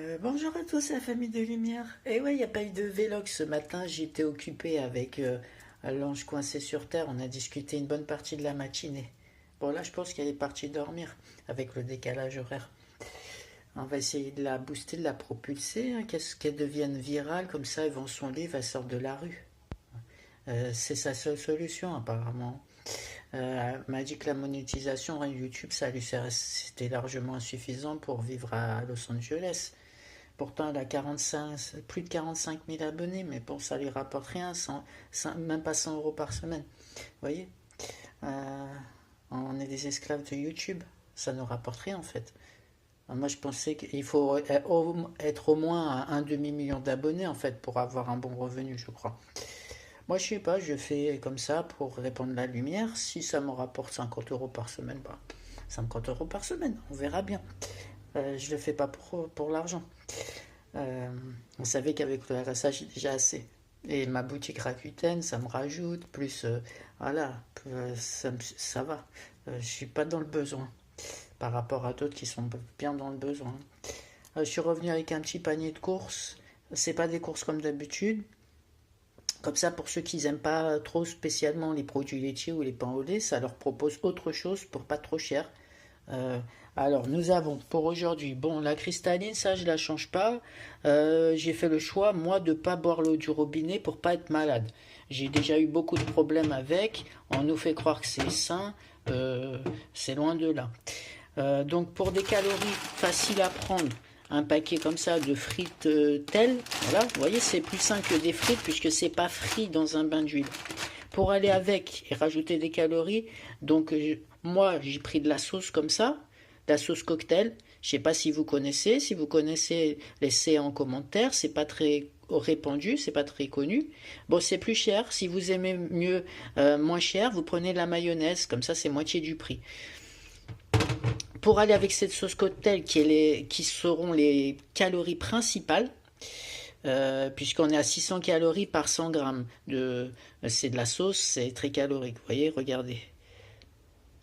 Bonjour à tous, la famille de Lumière. Et ouais, il n'y a pas eu de vlog ce matin. J'étais occupé avec l'ange coincé sur terre. On a discuté une bonne partie de la matinée. Bon, là, je pense qu'elle est partie dormir avec le décalage horaire. On va essayer de la booster, de la propulser, hein, qu'elle devienne virale. Comme ça, elle vend son livre, elle sort de la rue. C'est sa seule solution, apparemment. Elle m'a dit que la monétisation à YouTube, c'était largement insuffisant pour vivre à Los Angeles. Pourtant, elle a 45, plus de 45 000 abonnés, mais bon, ça lui rapporte rien, même pas 100 euros par semaine. Vous voyez. Euh, on est des esclaves de YouTube, ça ne rapporte rien en fait. Moi, je pensais qu'il faut être au moins à un demi-million d'abonnés en fait pour avoir un bon revenu, je crois. Moi, je sais pas, je fais comme ça pour répandre la lumière. Si ça me rapporte 50 euros par semaine, bah, 50 euros par semaine, on verra bien. Je le fais pas pour l'argent. Euh, vous savez qu'avec le RSA, j'ai déjà assez. Et ma boutique Rakuten, ça me rajoute, plus, voilà, ça va. Je suis pas dans le besoin par rapport à d'autres qui sont bien dans le besoin. Je suis revenu avec un petit panier de courses. C'est pas des courses comme d'habitude. Comme ça, pour ceux qui n'aiment pas trop spécialement les produits laitiers ou les pains au lait, ça leur propose autre chose pour pas trop cher. Euh, alors, nous avons pour aujourd'hui, bon, la cristalline, ça, je la change pas. J'ai fait le choix, moi, de pas boire l'eau du robinet pour pas être malade. J'ai déjà eu beaucoup de problèmes avec. On nous fait croire que c'est sain. Euh, c'est loin de là. Donc, pour des calories faciles à prendre, un paquet comme ça de frites telles, voilà, vous voyez, c'est plus sain que des frites puisque c'est pas frit dans un bain d'huile. Pour aller avec et rajouter des calories, donc moi j'ai pris de la sauce comme ça, de la sauce cocktail. Je sais pas si vous connaissez. Si vous connaissez, laissez en commentaire. C'est pas très répandu, c'est pas très connu. Bon, c'est plus cher. Si vous aimez mieux, moins cher, vous prenez de la mayonnaise. Comme ça, c'est moitié du prix. Pour aller avec cette sauce cocktail, qui seront les calories principales, puisqu'on est à 600 calories par 100 grammes c'est de la sauce, c'est très calorique. Vous voyez, regardez.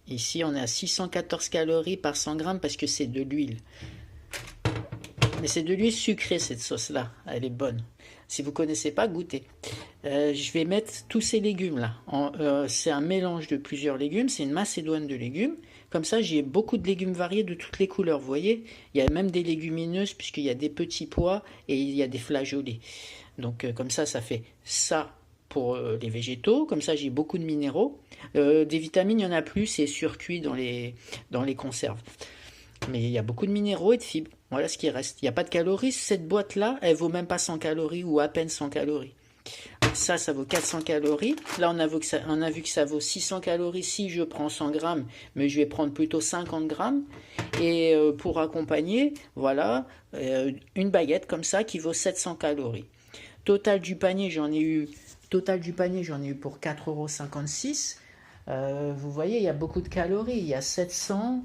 Ici, on est à 614 calories par 100 grammes parce que c'est de l'huile. Mais c'est de l'huile sucrée, cette sauce-là. Elle est bonne. Si vous ne connaissez pas, goûtez. Je vais mettre tous ces légumes-là. C'est un mélange de plusieurs légumes. C'est une macédoine de légumes. Comme ça, j'ai beaucoup de légumes variés de toutes les couleurs. Vous voyez, il y a même des légumineuses puisqu'il y a des petits pois et il y a des flageolets. Donc comme ça fait ça pour les végétaux. Comme ça, j'ai beaucoup de minéraux. Des vitamines, il y en a plus. C'est surcuit dans les conserves. Mais il y a beaucoup de minéraux et de fibres. Voilà ce qui reste. Il n'y a pas de calories. Cette boîte-là, elle vaut même pas 100 calories ou à peine 100 calories. Ça vaut 400 calories. Là, on a vu que ça vaut 600 calories si je prends 100 grammes, mais je vais prendre plutôt 50 grammes. Et pour accompagner, voilà, une baguette comme ça qui vaut 700 calories. Total du panier, j'en ai eu pour 4,56 €. Vous voyez, il y a beaucoup de calories. Il y a 700,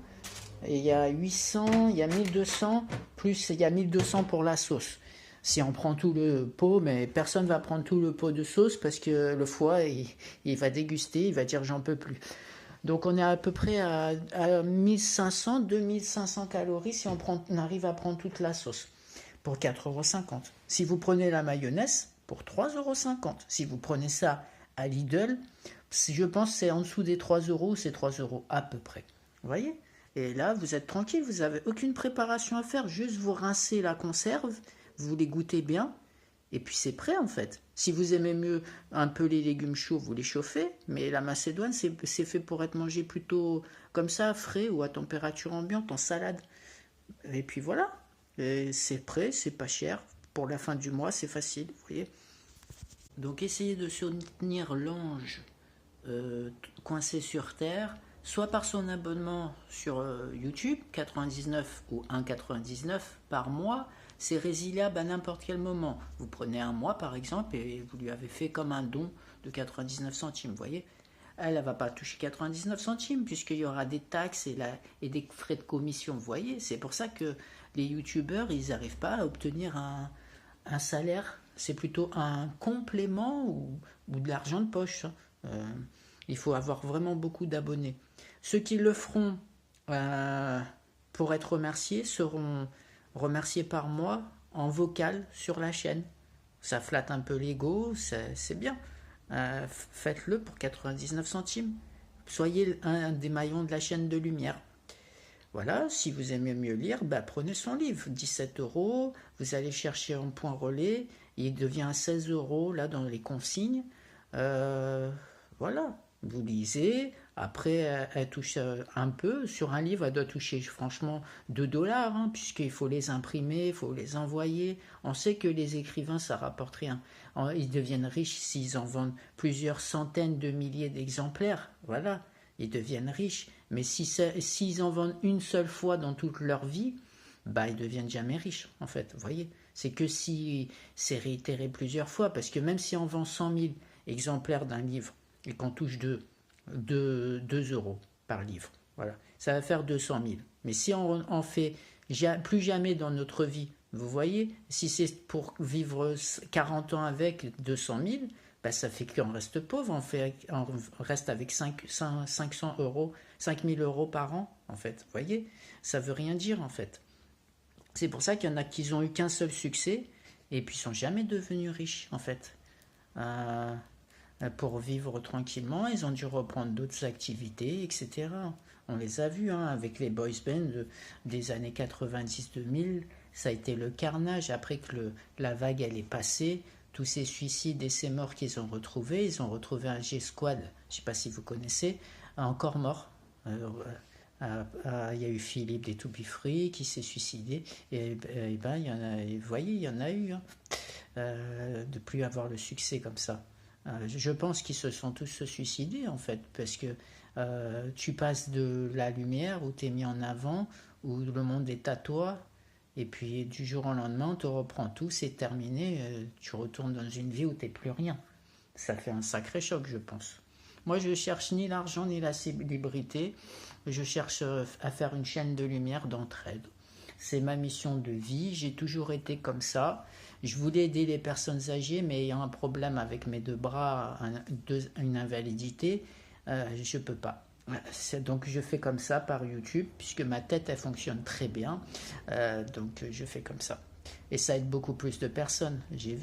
il y a 800, il y a 1200, plus il y a 1200 pour la sauce. Si on prend tout le pot, mais personne ne va prendre tout le pot de sauce parce que le foie, il va déguster, il va dire j'en peux plus. Donc on est à peu près à 1500, 2500 calories si on arrive à prendre toute la sauce pour 4,50 €. Si vous prenez la mayonnaise, pour 3,50 €. Si vous prenez ça à Lidl, je pense que c'est en dessous des 3 euros, c'est 3 euros à peu près. Vous voyez? Et là, vous êtes tranquille, vous n'avez aucune préparation à faire, juste vous rincez la conserve, vous les goûtez bien, et puis c'est prêt en fait. Si vous aimez mieux un peu les légumes chauds, vous les chauffez, mais la macédoine, c'est fait pour être mangé plutôt comme ça, frais ou à température ambiante, en salade. Et puis voilà, c'est prêt, c'est pas cher. Pour la fin du mois, c'est facile, vous voyez. Donc essayez de soutenir l'ange coincé sur terre, soit par son abonnement sur YouTube, 99 ou 1,99 par mois, c'est résiliable à n'importe quel moment. Vous prenez un mois par exemple et vous lui avez fait comme un don de 99 centimes, vous voyez. Elle ne va pas toucher 99 centimes puisqu'il y aura des taxes et des frais de commission, vous voyez. C'est pour ça que les youtubeurs, ils n'arrivent pas à obtenir un salaire. C'est plutôt un complément ou de l'argent de poche. Euh, il faut avoir vraiment beaucoup d'abonnés. Ceux qui le feront pour être remerciés seront remercier par mois en vocal sur la chaîne. Ça flatte un peu l'ego, c'est bien. Faites-le pour 99 centimes. Soyez un des maillons de la chaîne de lumière. Voilà, si vous aimez mieux lire, prenez son livre. 17 €, vous allez chercher un point relais, il devient à 16 € là dans les consignes. Voilà, vous lisez. Après, elle touche un peu. Sur un livre, elle doit toucher franchement 2 $, hein, puisqu'il faut les imprimer, il faut les envoyer. On sait que les écrivains, ça rapporte rien. Ils deviennent riches s'ils en vendent plusieurs centaines de milliers d'exemplaires. Voilà, ils deviennent riches. Mais s'ils en vendent une seule fois dans toute leur vie, ils deviennent jamais riches, en fait. Vous voyez, c'est que si c'est réitéré plusieurs fois, parce que même si on vend 100 000 exemplaires d'un livre et qu'on touche 2 € par livre, voilà, ça va faire 200 000. Mais si on en fait plus jamais dans notre vie, vous voyez, si c'est pour vivre 40 ans avec 200 000, ça fait qu'on reste pauvre, on reste avec 500 €, 5 000 € par an, en fait. Vous voyez, ça veut rien dire, en fait. C'est pour ça qu'il y en a qui n'ont eu qu'un seul succès, et puis ils sont jamais devenus riches, en fait. Pour vivre tranquillement, ils ont dû reprendre d'autres activités, etc. On les a vus, hein, avec les boys bands des années 90-2000, ça a été le carnage. Après que la vague elle est passée, tous ces suicides et ces morts qu'ils ont retrouvés, ils ont retrouvé un G-Squad, je ne sais pas si vous connaissez, encore mort. Il y a eu Philippe des To Be Free qui s'est suicidé, et il y en a, vous voyez, il y en a eu, hein, de plus avoir le succès comme ça. Je pense qu'ils se sont tous suicidés, en fait, parce que tu passes de la lumière où tu es mis en avant, où le monde est à toi, et puis du jour au lendemain, on te reprend tout, c'est terminé, tu retournes dans une vie où tu n'es plus rien. Ça fait un sacré choc, je pense. Moi, je cherche ni l'argent ni la célébrité, je cherche à faire une chaîne de lumière d'entraide. C'est ma mission de vie, j'ai toujours été comme ça. Je voulais aider les personnes âgées, mais ayant un problème avec mes 2 bras, une invalidité, je ne peux pas. Donc je fais comme ça par YouTube, puisque ma tête elle fonctionne très bien, donc je fais comme ça. Et ça aide beaucoup plus de personnes, j'ai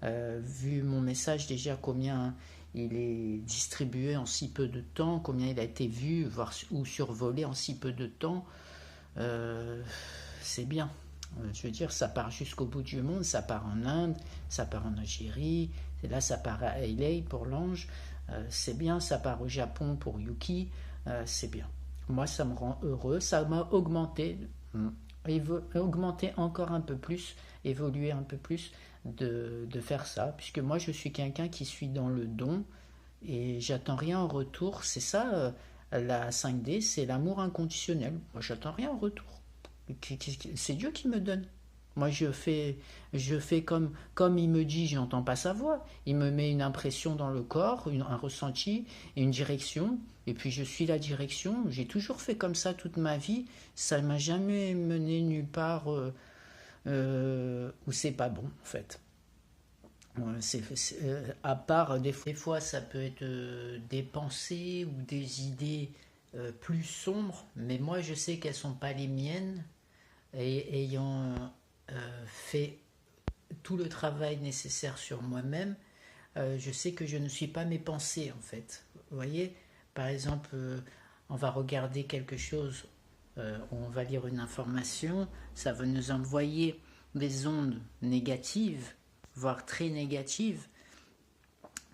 vu mon message déjà combien il est distribué en si peu de temps, combien il a été vu, voire ou survolé en si peu de temps. C'est bien. Je veux dire, ça part jusqu'au bout du monde, ça part en Inde, ça part en Algérie, et là ça part à LA pour l'ange, c'est bien, ça part au Japon pour Yuki, c'est bien. Moi ça me rend heureux, ça m'a augmenté, augmenté encore un peu plus, évoluer un peu plus de faire ça, puisque moi je suis quelqu'un qui suis dans le don et j'attends rien en retour, c'est ça la 5D, c'est l'amour inconditionnel, moi j'attends rien en retour. C'est Dieu qui me donne. Moi, je fais comme il me dit, je n'entends pas sa voix. Il me met une impression dans le corps, un ressenti, une direction, et puis je suis la direction. J'ai toujours fait comme ça toute ma vie. Ça ne m'a jamais mené nulle part où c'est pas bon, en fait. À part des fois, ça peut être des pensées ou des idées plus sombres, mais moi, je sais qu'elles ne sont pas les miennes. Et ayant fait tout le travail nécessaire sur moi-même, je sais que je ne suis pas mes pensées, en fait. Vous voyez, par exemple, on va regarder quelque chose, on va lire une information, ça va nous envoyer des ondes négatives, voire très négatives,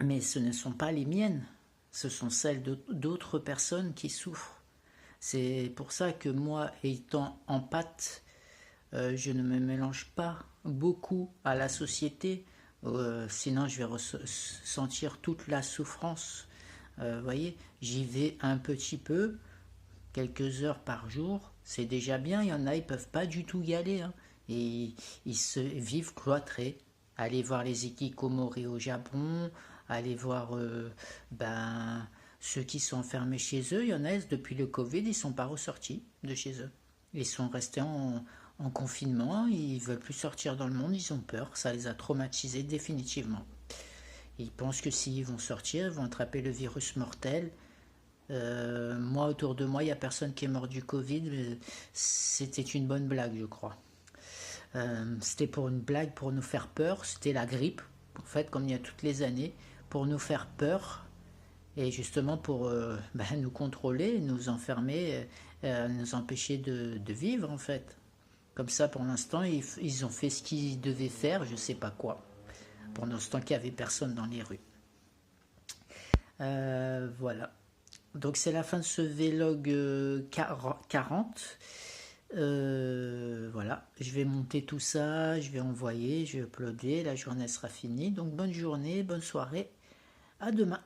mais ce ne sont pas les miennes, ce sont celles d'autres personnes qui souffrent. C'est pour ça que moi, étant empathe, je ne me mélange pas beaucoup à la société, sinon je vais ressentir toute la souffrance. Vous voyez, j'y vais un petit peu, quelques heures par jour, c'est déjà bien. Il y en a, ils ne peuvent pas du tout y aller, hein. Et ils se vivent cloîtrés. Aller voir les hikikomori au Japon, aller voir ceux qui sont enfermés chez eux. Il y en a, depuis le Covid, ils ne sont pas ressortis de chez eux. Ils sont restés en confinement, ils ne veulent plus sortir dans le monde, ils ont peur, ça les a traumatisés définitivement. Ils pensent que s'ils vont sortir, ils vont attraper le virus mortel. Moi, autour de moi, il n'y a personne qui est mort du Covid, c'était une bonne blague, je crois. C'était pour une blague, pour nous faire peur. C'était la grippe, en fait, comme il y a toutes les années, pour nous faire peur. Et justement pour nous contrôler, nous enfermer, nous empêcher de vivre en fait. Comme ça, pour l'instant, ils ont fait ce qu'ils devaient faire, je sais pas quoi, pendant ce temps qu'il n'y avait personne dans les rues. Voilà. Donc c'est la fin de ce vlog 40. Voilà, je vais monter tout ça, je vais envoyer, je vais uploader, la journée sera finie. Donc bonne journée, bonne soirée, à demain.